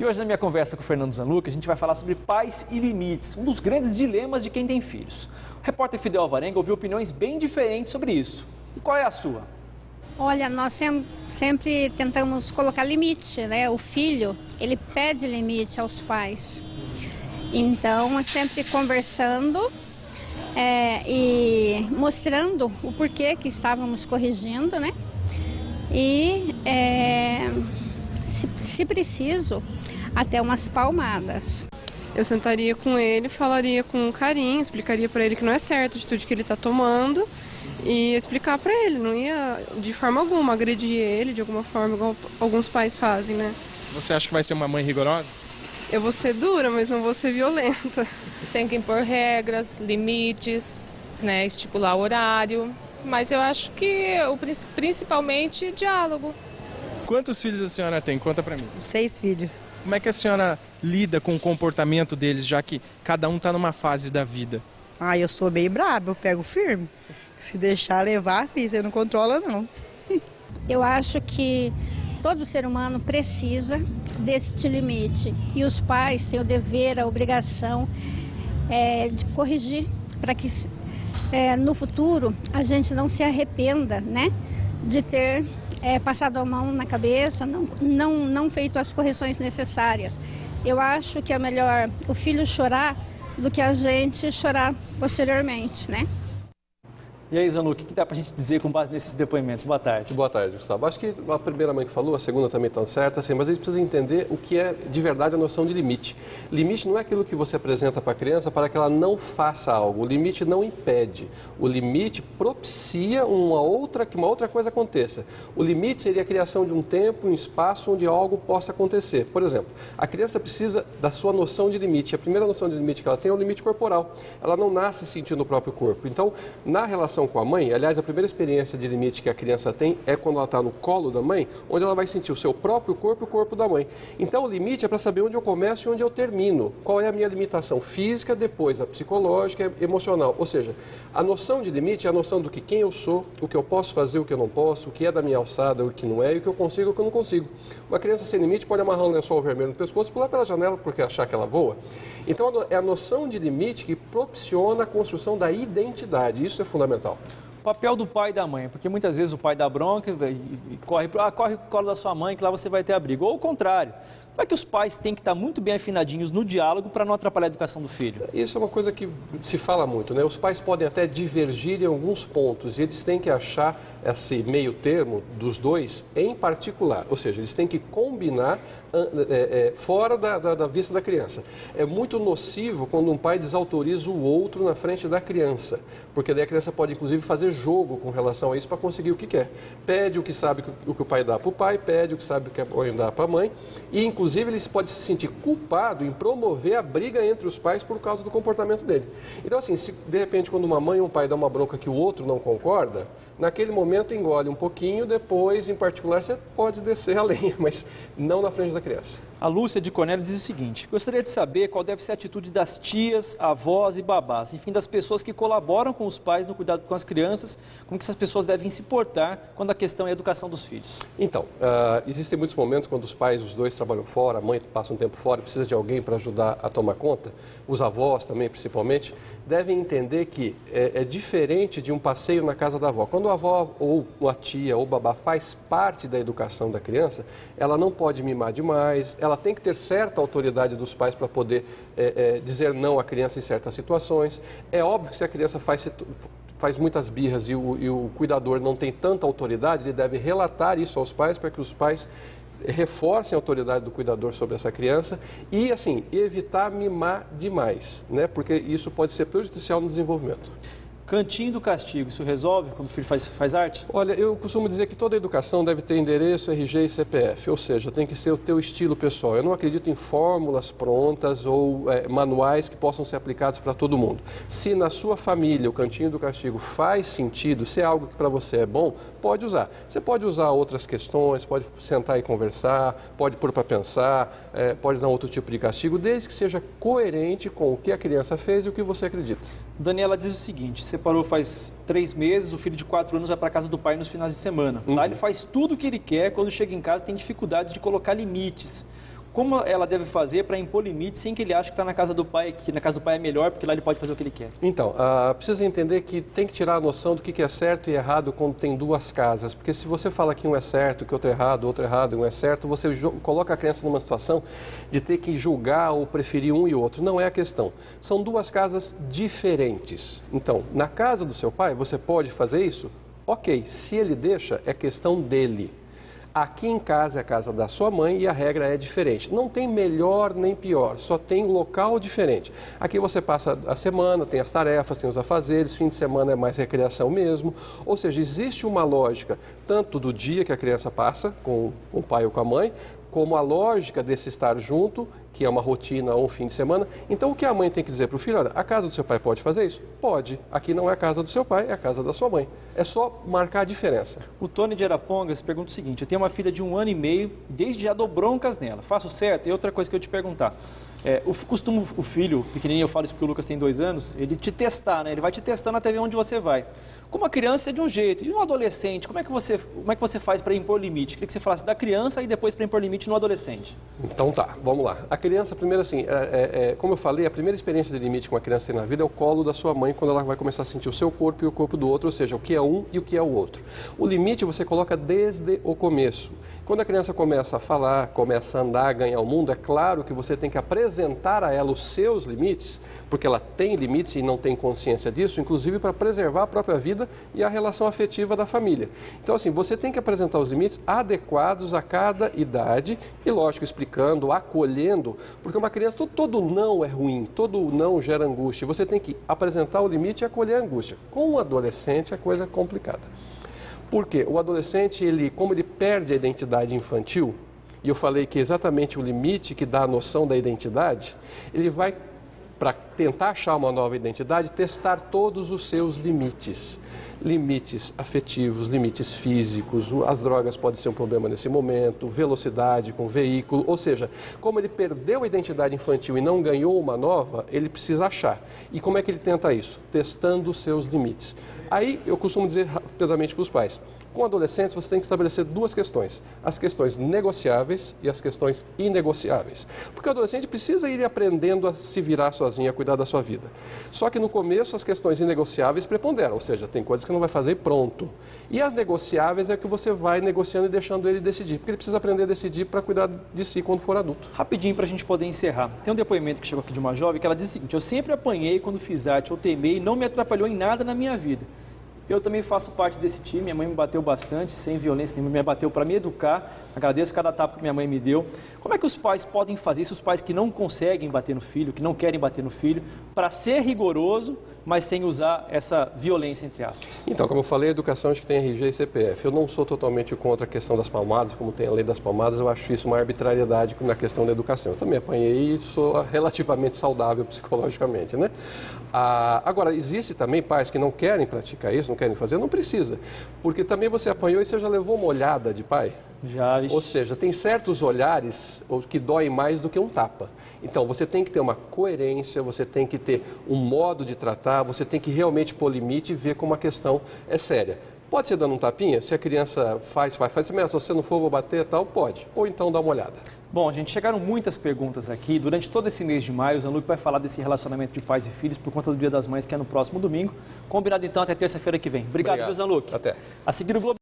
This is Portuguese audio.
E hoje na minha conversa com o Fernando Zanluca, a gente vai falar sobre pais e limites, um dos grandes dilemas de quem tem filhos. O repórter Fidel Alvarenga ouviu opiniões bem diferentes sobre isso. E qual é a sua? Olha, nós sempre tentamos colocar limite, né? O filho, ele pede limite aos pais. Então, é sempre conversando e mostrando o porquê que estávamos corrigindo, né? E, se preciso, até umas palmadas. Eu sentaria com ele, falaria com carinho, explicaria para ele que não é certo a atitude que ele está tomando e explicar para ele, não ia de forma alguma agredir ele de alguma forma, igual alguns pais fazem, né? Você acha que vai ser uma mãe rigorosa? Eu vou ser dura, mas não vou ser violenta. Tem que impor regras, limites, né, estipular horário, mas eu acho que principalmente diálogo. Quantos filhos a senhora tem? Conta pra mim. 6 filhos. Como é que a senhora lida com o comportamento deles, já que cada um tá numa fase da vida? Eu sou meio braba, eu pego firme. Se deixar levar, filho, você não controla, não. Eu acho que todo ser humano precisa deste limite. E os pais têm o dever, a obrigação de corrigir para que no futuro a gente não se arrependa, né, de ter passado a mão na cabeça, não feito as correções necessárias. Eu acho que é melhor o filho chorar do que a gente chorar posteriormente, né? E aí, Zanluca, o que dá pra gente dizer com base nesses depoimentos? Boa tarde. Boa tarde, Gustavo. Acho que a primeira mãe que falou, a segunda também está certa, assim, mas a gente precisa entender o que é de verdade a noção de limite. Limite não é aquilo que você apresenta para a criança para que ela não faça algo. O limite não impede. O limite propicia que uma outra coisa aconteça. O limite seria a criação de um tempo, um espaço onde algo possa acontecer. Por exemplo, a criança precisa da sua noção de limite. A primeira noção de limite que ela tem é o limite corporal. Ela não nasce sentindo o próprio corpo. Então, na relação com a mãe, aliás, a primeira experiência de limite que a criança tem é quando ela está no colo da mãe, onde ela vai sentir o seu próprio corpo e o corpo da mãe. Então, o limite é para saber onde eu começo e onde eu termino. Qual é a minha limitação física, depois a psicológica e emocional. Ou seja, a noção de limite é a noção do que quem eu sou, o que eu posso fazer, o que eu não posso, o que é da minha alçada, o que não é, e o que eu consigo e o que eu não consigo. Uma criança sem limite pode amarrar um lençol vermelho no pescoço e pular pela janela porque achar que ela voa. Então, é a noção de limite que propiciona a construção da identidade. Isso é fundamental. O papel do pai e da mãe, porque muitas vezes o pai dá bronca e corre pro colo da sua mãe que lá você vai ter abrigo. Ou o contrário. Como é que os pais têm que estar muito bem afinadinhos no diálogo para não atrapalhar a educação do filho? Isso é uma coisa que se fala muito, né? Os pais podem até divergir em alguns pontos e eles têm que achar esse meio termo dos dois em particular. Ou seja, eles têm que combinar fora da vista da criança. É muito nocivo quando um pai desautoriza o outro na frente da criança, porque daí a criança pode inclusive fazer jogo com relação a isso para conseguir o que quer. Pede o que sabe o que o pai dá para o pai, pede o que sabe o que a mãe dá para a mãe e inclusive ele pode se sentir culpado em promover a briga entre os pais por causa do comportamento dele. Então assim, se de repente quando uma mãe ou um pai dá uma bronca que o outro não concorda, naquele momento engole um pouquinho, depois, em particular, você pode descer a lenha, mas não na frente da criança. A Lúcia de Cornélio diz o seguinte: gostaria de saber qual deve ser a atitude das tias, avós e babás, enfim, das pessoas que colaboram com os pais no cuidado com as crianças, como que essas pessoas devem se portar quando a questão é a educação dos filhos. Então, existem muitos momentos quando os pais, os dois trabalham fora, a mãe passa um tempo fora e precisa de alguém para ajudar a tomar conta, os avós também, principalmente, devem entender que é diferente de um passeio na casa da avó. Quando a avó ou a tia ou o babá faz parte da educação da criança, ela não pode mimar demais, ela tem que ter certa autoridade dos pais para poder dizer não à criança em certas situações. É óbvio que se a criança faz muitas birras e o cuidador não tem tanta autoridade, ele deve relatar isso aos pais para que os pais reforcem a autoridade do cuidador sobre essa criança e, assim, evitar mimar demais, né? Porque isso pode ser prejudicial no desenvolvimento. Cantinho do castigo, isso resolve quando o filho faz arte? Olha, eu costumo dizer que toda educação deve ter endereço, RG e CPF, ou seja, tem que ser o teu estilo pessoal. Eu não acredito em fórmulas prontas ou manuais que possam ser aplicados para todo mundo. Se na sua família o cantinho do castigo faz sentido, se é algo que para você é bom, pode usar. Você pode usar outras questões, pode sentar e conversar, pode pôr para pensar, pode dar outro tipo de castigo, desde que seja coerente com o que a criança fez e o que você acredita. Daniela diz o seguinte: separou faz 3 meses, o filho de 4 anos vai para a casa do pai nos finais de semana. Lá ele faz tudo o que ele quer, quando chega em casa tem dificuldades de colocar limites. Como ela deve fazer para impor limite sem que ele ache que está na casa do pai, que na casa do pai é melhor, porque lá ele pode fazer o que ele quer? Então, precisa entender que tem que tirar a noção do que é certo e errado quando tem duas casas. Porque se você fala que um é certo, que outro é errado, um é certo, você coloca a criança numa situação de ter que julgar ou preferir um e outro. Não é a questão. São duas casas diferentes. Então, na casa do seu pai, você pode fazer isso? Ok, se ele deixa, é questão dele. Aqui em casa é a casa da sua mãe e a regra é diferente. Não tem melhor nem pior, só tem local diferente. Aqui você passa a semana, tem as tarefas, tem os afazeres, fim de semana é mais recreação mesmo. Ou seja, existe uma lógica tanto do dia que a criança passa com o pai ou com a mãe, como a lógica desse estar junto, que é uma rotina ou um fim de semana. Então, o que a mãe tem que dizer para o filho? Olha, a casa do seu pai pode fazer isso? Pode. Aqui não é a casa do seu pai, é a casa da sua mãe. É só marcar a diferença. O Tony de Arapongas pergunta o seguinte: eu tenho uma filha de 1 ano e meio, desde já dou broncas nela. Faço certo? E outra coisa que eu te perguntar. O filho pequenininho, eu falo isso porque o Lucas tem 2 anos, ele te testar, né? Ele vai te testando até ver onde você vai. Como a criança é de um jeito, e um adolescente, como é que você faz para impor limite? Queria que você falasse da criança e depois para impor limite no adolescente. Então tá, vamos lá. A criança, primeiro assim, como eu falei, a primeira experiência de limite que uma criança tem na vida é o colo da sua mãe, quando ela vai começar a sentir o seu corpo e o corpo do outro, ou seja, o que é um e o que é o outro. O limite você coloca desde o começo. Quando a criança começa a falar, começa a andar, ganhar o mundo, é claro que você tem que apresentar a ela os seus limites, porque ela tem limites e não tem consciência disso, inclusive para preservar a própria vida e a relação afetiva da família. Então, assim, você tem que apresentar os limites adequados a cada idade e, lógico, explicando, acolhendo, porque uma criança, todo não é ruim, todo não gera angústia. Você tem que apresentar o limite e acolher a angústia. Com um adolescente, a coisa é complicada. Porque o adolescente, como ele perde a identidade infantil, e eu falei que é exatamente o limite que dá a noção da identidade, ele vai, para tentar achar uma nova identidade, testar todos os seus limites. Limites afetivos, limites físicos, as drogas podem ser um problema nesse momento, velocidade com veículo, ou seja, como ele perdeu a identidade infantil e não ganhou uma nova, ele precisa achar. E como é que ele tenta isso? Testando os seus limites. Aí eu costumo dizer rapidamente para os pais, com adolescentes você tem que estabelecer 2 questões, as questões negociáveis e as questões inegociáveis. Porque o adolescente precisa ir aprendendo a se virar sozinho, a cuidar da sua vida. Só que no começo as questões inegociáveis preponderam, ou seja, tem coisas que não vai fazer e pronto. E as negociáveis é que você vai negociando e deixando ele decidir, porque ele precisa aprender a decidir para cuidar de si quando for adulto. Rapidinho para a gente poder encerrar. Tem um depoimento que chegou aqui de uma jovem que ela diz o seguinte: eu sempre apanhei quando fiz arte ou teimei e não me atrapalhou em nada na minha vida. Eu também faço parte desse time, minha mãe me bateu bastante, sem violência nenhuma, me bateu para me educar, agradeço cada tapa que minha mãe me deu. Como é que os pais podem fazer isso, os pais que não conseguem bater no filho, que não querem bater no filho, para ser rigoroso, mas sem usar essa violência, entre aspas? Então, como eu falei, a educação acho que tem RG e CPF. Eu não sou totalmente contra a questão das palmadas, como tem a lei das palmadas, eu acho isso uma arbitrariedade na questão da educação. Eu também apanhei e sou relativamente saudável psicologicamente, né? Agora, existe também pais que não querem praticar isso, não querem fazer, não precisa. Porque também você apanhou e você já levou uma olhada de pai? Já. Ou seja, tem certos olhares que doem mais do que um tapa. Então, você tem que ter uma coerência, você tem que ter um modo de tratar, você tem que realmente pôr limite e ver como a questão é séria. Pode ser dando um tapinha, se a criança faz, se você não for, vou bater e tal, pode. Ou então dá uma olhada. Bom, gente, chegaram muitas perguntas aqui. Durante todo esse mês de maio, o Zanluc vai falar desse relacionamento de pais e filhos por conta do Dia das Mães, que é no próximo domingo. Combinado então até terça-feira que vem. Obrigado, Zanluc. Até. A seguir o Globo.